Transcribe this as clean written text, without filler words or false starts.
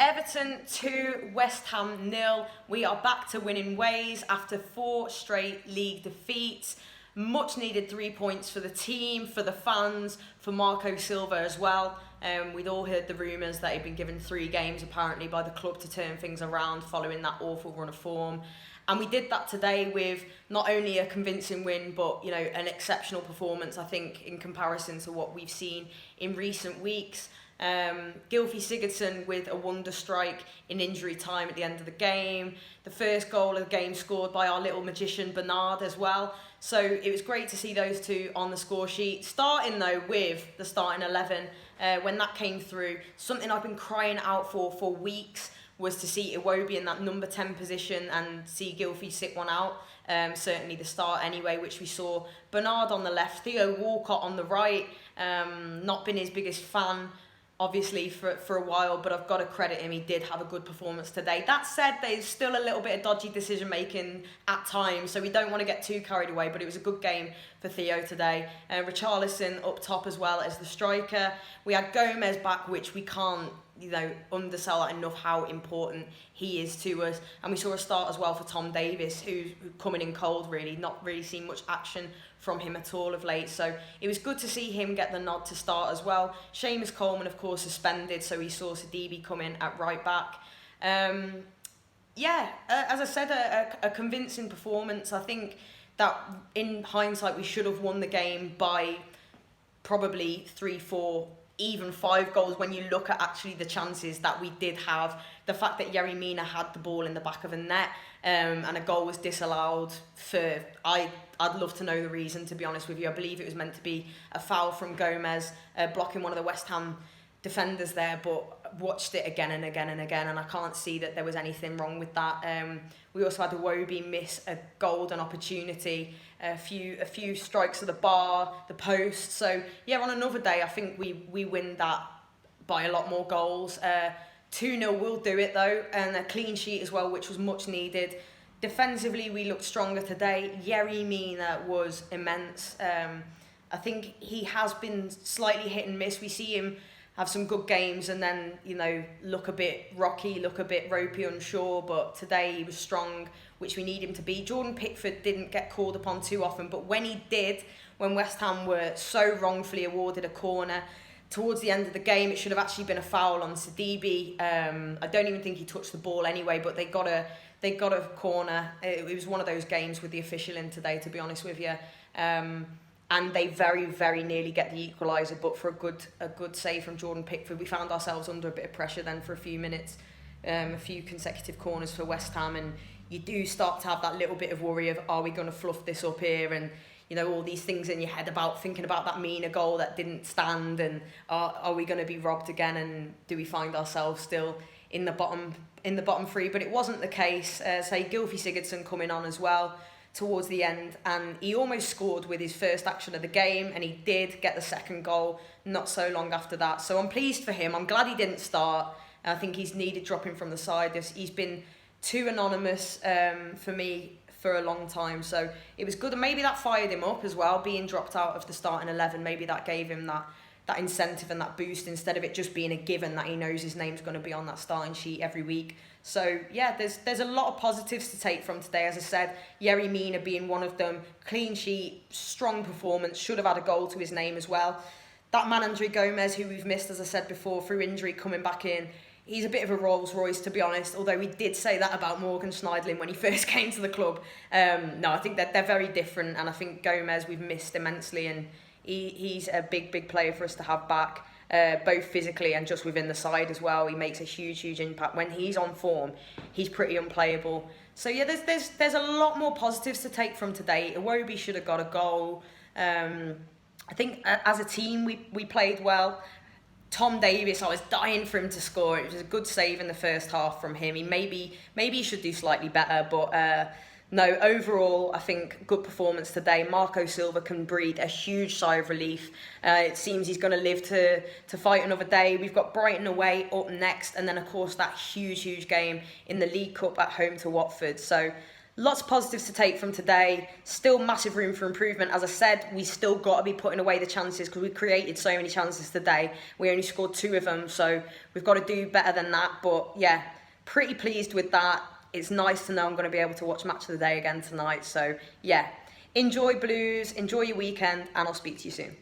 Everton 2, West Ham 0. We are back to winning ways after 4 straight league defeats. Much needed 3 points for the team, for the fans, for Marco Silva as well. We'd all heard the rumours that he'd been given 3 games apparently by the club to turn things around following that awful run of form. And we did that today with not only a convincing win, but an exceptional performance, I think, in comparison to what we've seen in recent weeks. Gylfi Sigurdsson with a wonder strike in injury time at the end of the game. The first goal of the game scored by our little magician Bernard as well. So it was great to see those two on the score sheet. Starting though with the starting 11, when that came through, something I've been crying out for weeks was to see COYB in that number 10 position and see Gylfi sit one out. Certainly the start anyway, which we saw. Bernard on the left, Theo Walcott on the right. Not been his biggest fan, obviously, for a while, but I've got to credit him. He did have a good performance today. That said, there's still a little bit of dodgy decision making at times, so we don't want to get too carried away, but it was a good game for Theo today. Richarlison up top as well as the striker. We had Gomez back, which we can't undersell that enough how important he is to us. And we saw a start as well for Tom Davies, who's coming in cold really, not really seen much action from him at all of late. So it was good to see him get the nod to start as well. Seamus Coleman, of course, suspended, so we saw Sidibe come in at right back. As I said, a convincing performance. I think that in hindsight we should have won the game by probably 3, 4, even 5 goals when you look at actually the chances that we did have. The fact that Yerry Mina had the ball in the back of the net and a goal was disallowed for, I'd love to know the reason, to be honest with you. I believe it was meant to be a foul from Gomez, blocking one of the West Ham defenders there, but watched it again and again and again, and I can't see that there was anything wrong with that. We also had the COYB miss a golden opportunity, a few strikes of the bar, the post. So yeah, on another day, I think we win that by a lot more goals. 2-0 will do it though, and a clean sheet as well, which was much needed. Defensively, we looked stronger today. Yerry Mina was immense. I think he has been slightly hit and miss. We see him have some good games and then, look a bit rocky, look a bit ropey, unsure. But today he was strong, which we need him to be. Jordan Pickford didn't get called upon too often, but when he did, when West Ham were so wrongfully awarded a corner, towards the end of the game, it should have actually been a foul on Sidibe. I don't even think he touched the ball anyway, but they got a corner. It was one of those games with the official in today, to be honest with you. And they very, very nearly get the equaliser, but for a good save from Jordan Pickford, we found ourselves under a bit of pressure then for a few minutes, a few consecutive corners for West Ham, and you do start to have that little bit of worry of, are we going to fluff this up here, and all these things in your head about thinking about that Mina goal that didn't stand, and are we going to be robbed again, and do we find ourselves still in the bottom 3? But it wasn't the case. Gylfi Sigurdsson coming on as well towards the end, and he almost scored with his first action of the game, and he did get the second goal not so long after that. So I'm pleased for him. I'm glad he didn't start. I think he's needed dropping from the side. He's been too anonymous for me for a long time, so it was good, and maybe that fired him up as well, being dropped out of the starting 11. Maybe that gave him that incentive and that boost, instead of it just being a given that he knows his name's going to be on that starting sheet every week. So yeah, there's a lot of positives to take from today. As I said, Yerry Mina being one of them. Clean sheet, strong performance, should have had a goal to his name as well. That man Andre Gomez, who we've missed, as I said before, through injury, coming back in, he's a bit of a Rolls Royce, to be honest, although we did say that about Morgan Schneidlin when he first came to the club. No, I think that they're very different, and I think Gomez we've missed immensely, and he's a big player for us to have back, both physically and just within the side as well. He makes a huge impact. When he's on form, he's pretty unplayable. So yeah, there's a lot more positives to take from today. COYB should have got a goal. I think as a team we played well. Tom Davies, I was dying for him to score. It was a good save in the first half from him. Maybe he should do slightly better, but no, overall, I think good performance today. Marco Silva can breathe a huge sigh of relief. It seems he's going to live to fight another day. We've got Brighton away up next, and then of course that huge game in the League Cup at home to Watford. So lots of positives to take from today. Still massive room for improvement. As I said, we still got to be putting away the chances because we created so many chances today. We only scored 2 of them, so we've got to do better than that. But yeah, pretty pleased with that. It's nice to know I'm going to be able to watch Match of the Day again tonight. So yeah, enjoy Blues, enjoy your weekend, and I'll speak to you soon.